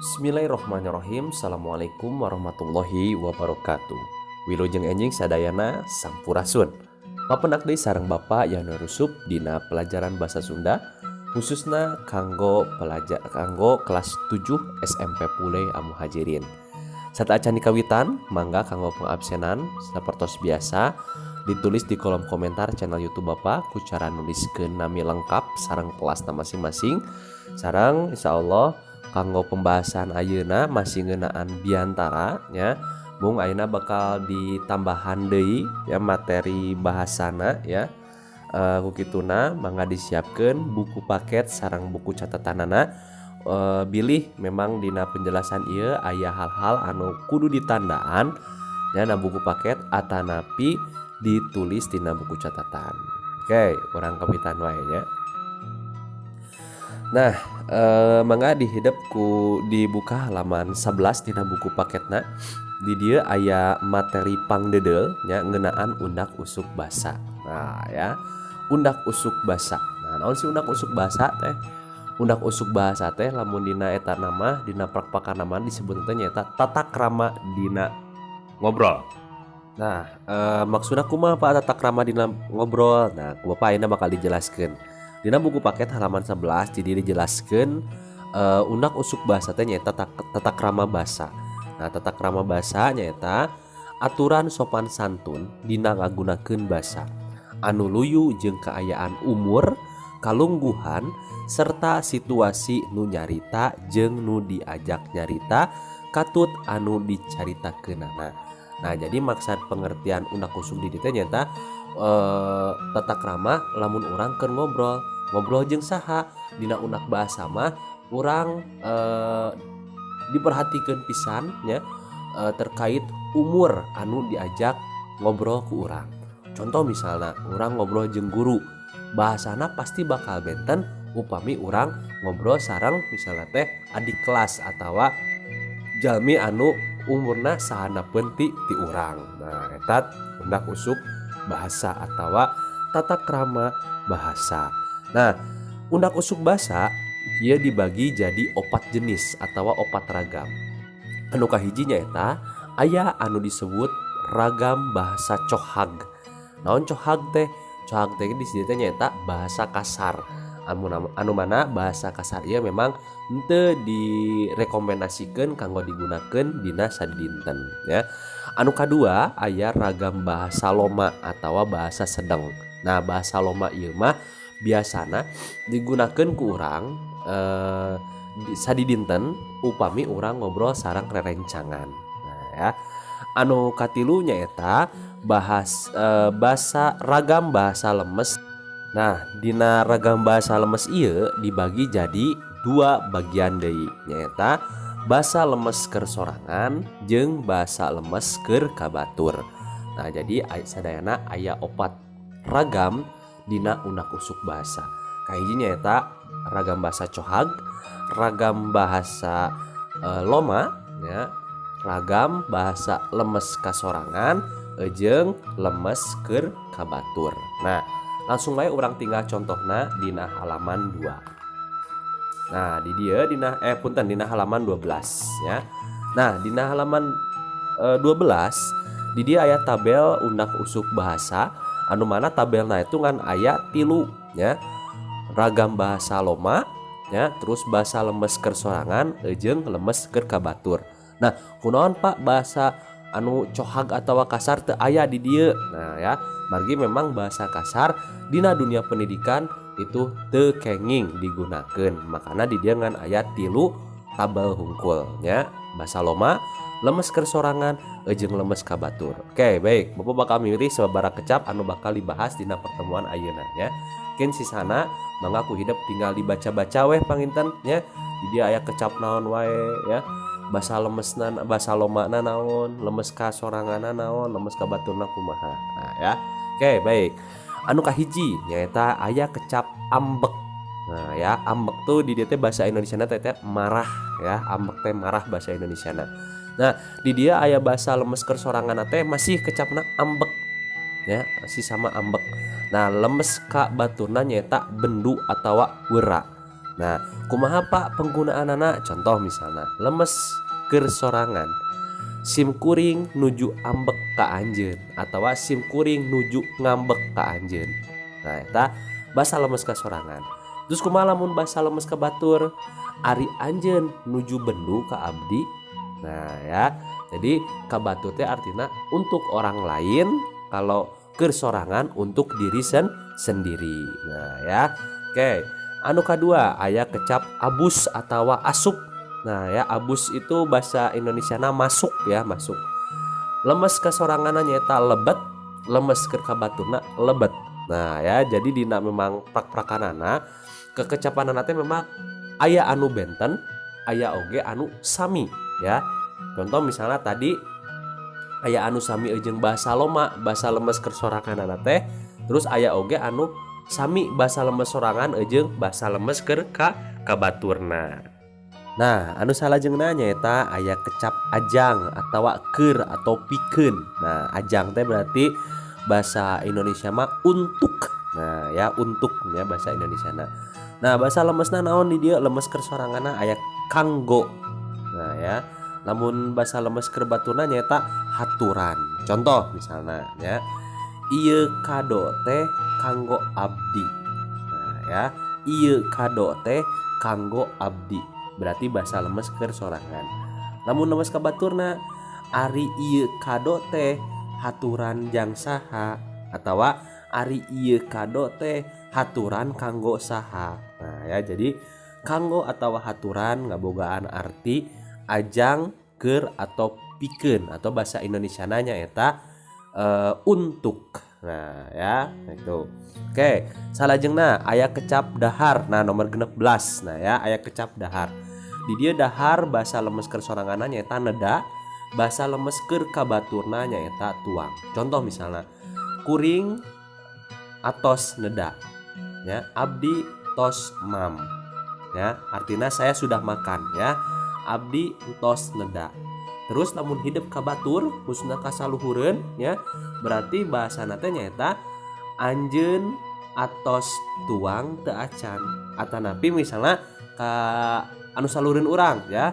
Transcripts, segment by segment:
Bismillahirrahmanirrahim. Assalamualaikum warahmatullahi wabarakatuh. Wilujeng enjing sadayana sampurasun. Papenak deui sareng Bapak yang nerusup dina pelajaran bahasa Sunda khususna kanggo kelas 7 SMP Pule Amu Hajirin. Sataacan dikawitan mangga kanggo pengabsenan sapertos biasa ditulis di kolom komentar channel YouTube Bapak ku cara nuliskeun nami lengkap sareng kelasna masing-masing. Sareng insyaallah kanggo pembahasan ayeuna masih ngeunaan biantara nya mung ayeuna bakal ditambahan deui ya materi bahasana ya. Ku kituna mangga disiapkeun buku paket sareng buku catatanana. Bilih memang dina penjelasan ieu aya hal-hal anu kudu ditandaan ya na buku paket atanapi ditulis dina buku catatan. Oke, urang kawitan wae nya. Nah, mangga dihidep ku dibuka halaman 11 dina buku paketna. Di dieu aya materi pangdedel nya ngeunaan undak usuk basa. Nah, ya. Undak usuk basa. Nah, naon sih undak usuk basa teh? Undak usuk bahasa teh lamun dina eta nama dina prakpakanama disebut teh nyaeta tata krama dina ngobrol. Nah, maksudna kumaha Pak tata krama dina ngobrol? Nah, ku Bapak ayeuna bakal dijelaskeun. Dina buku paket halaman 11 jadi dijelaskeun undak usuk basa teh nyaeta tata krama basa. Nah, tata krama basa nyaeta aturan sopan santun dina ngagunakeun basa anu luyu jeung kaayaan umur, kalungguhan serta situasi nu nyarita jeung nu diajak nyarita katut anu dicaritakeunana. Nah, jadi maksud pengertian undak usuk di dieu teh nyaeta tata krama lamun urang keur ngobrol jeung saha dina undak bahasa mah urang diperhatikeun pisan nya terkait umur anu diajak ngobrol ku urang. Contoh misalnya urang ngobrol jeung guru, bahasana pasti bakal benten upami urang ngobrol sareng misalnya teh adik kelas atawa jalmi anu umurna sahanapeun ti urang. Nah, eta undak usuk bahasa atawa tata krama bahasa. Nah, undak usuk bahasa ieu dibagi jadi 4 jenis atawa 4 ragam. Anu kahiji nyaeta aya anu disebut ragam bahasa cohag. Naon cohag teh? Cohag teh di situ nyaeta bahasa kasar. Anu mana bahasa kasar ieu memang henteu direkomendasikeun kanggo digunakeun dina sadinten ya. Anu kadua aya ragam bahasa loma atawa bahasa sedeng. Nah, bahasa loma ieu mah biasana digunakeun ku urang sadidinten upami urang ngobrol sareng rerencangan. Nah, ya. Anu katilu nyaeta ragam bahasa lemes. Nah, dina ragam bahasa lemes ieu dibagi jadi 2 bagian deui nyaeta bahasa lemes keur sorangan jeung bahasa lemes keur kabatur. Nah, jadi sadayana aya 4 ragam dina undak usuk bahasa. Kahiji nyaeta ragam bahasa cohag, ragam bahasa loma ya, ragam bahasa lemes kasorangan jeung lemes keur kabatur. Nah, langsung wae urang tinggal contohna dina halaman 2. Nah, di dieu dina halaman 12 ya. Nah, dina halaman 12 di dieu aya tabel undak usuk bahasa anu mana tabelna itu ngan aya 3 ya. Ragam bahasa loma ya, terus bahasa lemes keur sorangan jeung lemes keur kabatur. Nah, kunaon Pak bahasa anu cohag atawa kasar teu aya di dieu? Nah, ya, margi memang bahasa kasar dina dunia pendidikan itu teu kenging digunakeun. Makana di dieu ngan aya 3 tabel hungkul nya. Bahasa loma lemes keur sorangan jeung lemes kabatur. Oke, baik. Bapak bakal milih sababaraha kecap anu bakal dibahas dina pertemuan ayeuna nya. Kin sisana mangga ku hidep tinggal dibaca-baca weh panginten nya. Di dieu aya kecap naon wae ya. Bahasa lemesna bahasa lomana naon, lemes kasoranganna naon, lemes kabaturna kumaha. Nah, ya. Oke, baik. Anu kahiji nyaeta aya kecap ambek. Nah, ya, ambek tuh di dieu teh bahasa Indonesiana teh marah ya. Ambek teh marah bahasa Indonesiana. Nah, di dia aya bahasa lemes keur soranganna teh masih kecapna ambek ya, masih sama ambek. Nah, lemes ka baturna nyaeta bendu atawa weura. Nah, kumaha Pak penggunaan anak? Contoh misalnya lemes keur sorangan. Sim kuring nuju ambek ka anjeun atawa sim kuring nuju ngambek ka anjeun. Nah, eta basa lemes ka sorangan. Terus kumaha lamun basa lemes ka batur? Ari anjeun nuju bendu ka abdi. Nah, ya. Jadi ka batur teh artinya untuk orang lain, kalau keur sorangan untuk diri sendiri. Nah, ya. Oke. Anu kadua aya kecap abus atawa asup. Nah, ya abus itu bahasa Indonesiana masuk ya, masuk. Lemes ke soranganna nyaeta lebet, lemes ke kabaturna lebet. Nah, ya jadi dina memang prak-prakanana kekecapanana teh memang aya anu benten, aya oge anu sami ya. Contoh misalnya tadi aya anu sami jeung bahasa loma, bahasa lemes ke soranganana teh, terus aya oge anu sami bahasa lemes sorangan jeung bahasa lemes keur ka kabaturna. Nah, anu salajengna nyaeta aya kecap ajang atawa keur atau pikeun. Nah, ajang teh berarti bahasa Indonesia mah untuk. Nah, ya untuk ya bahasa Indonesiana. Nah, bahasa lemesna naon di dieu? Lemes keur soranganna aya kanggo. Nah, ya. Lamun bahasa lemes keur baturna nyaeta haturan. Contoh misalnya ya. Ieu kado teh kanggo abdi. Nah, ya. Ieu kado teh kanggo abdi. Berarti bahasa lemes keur sorangan. Lamun lemes ka baturna ari ieu kado teh haturan jang saha atawa ari ieu kado teh haturan kanggo saha. Nah, ya jadi kanggo atawa haturan ngabogaan arti ajang, keur atau pikeun atau bahasa Indonesiana nya eta untuk. Nah, ya itu. Oke, salajengna aya kecap dahar. Nah, nomor 16. Nah, ya aya kecap dahar. Di dia dahar bahasa lemes keur soranganna nyaeta neda, bahasa lemes keur kabaturna nyaeta tuang. Contoh misalnya kuring atos neda ya, abdi tos mam ya, artinya saya sudah makan ya, abdi tos neda. Terus lamun hidup ka batur khususna ka saluhureun ya, berarti bahasana teh nyaeta anjeun atos tuang teu acan. Atanapi misalnya ka anu salureun urang ya,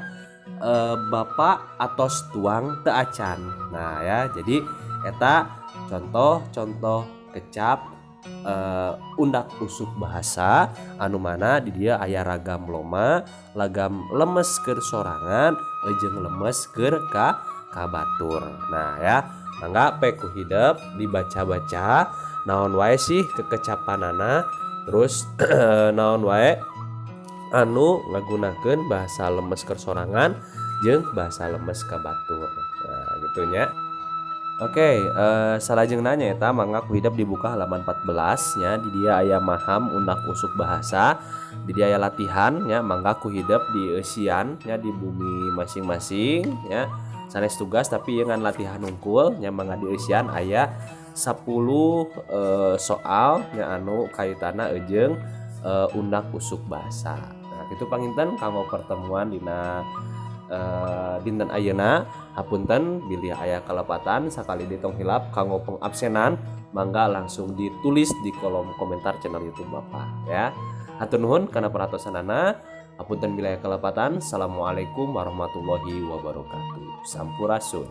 bapak atos tuang teu acan. Nah, ya jadi eta contoh-contoh kecap undak usuk bahasa anu mana di dia aya ragam loma, lagam lemes keur sorangan jeung lemes keur ka batur. Nah, ya mangga peku hidup dibaca-baca naon wae sih kekecapanana, terus naon wae anu ngagunakeun bahasa lemes keur sorangan jeung bahasa lemes ka batur. Nah, gitunya. Oke, salajengna nyaeta mangga ku hidup dibuka halaman 14 nya, di dia aya maham undak usuk bahasa, di dia aya latihan nya, mangga ku hidup di eusian nya di bumi masing-masing nya. Sanes tugas tapi dengan latihan unggul nya, mangga di eusian aya 10 soal nya anu kaitanna jeung undak usuk bahasa. Nah, kitu panginten kanggo pertemuan dina dinten ayeuna. Hapunten bilih aya kalepatan sakali ditong hilap kanggo pengabsenan, mangga langsung ditulis di kolom komentar channel YouTube Bapak ya. Hatur nuhun kana paratosanana. Hapunten bilih aya kalepatan. Assalamualaikum warahmatullahi wabarakatuh. Sampurasun.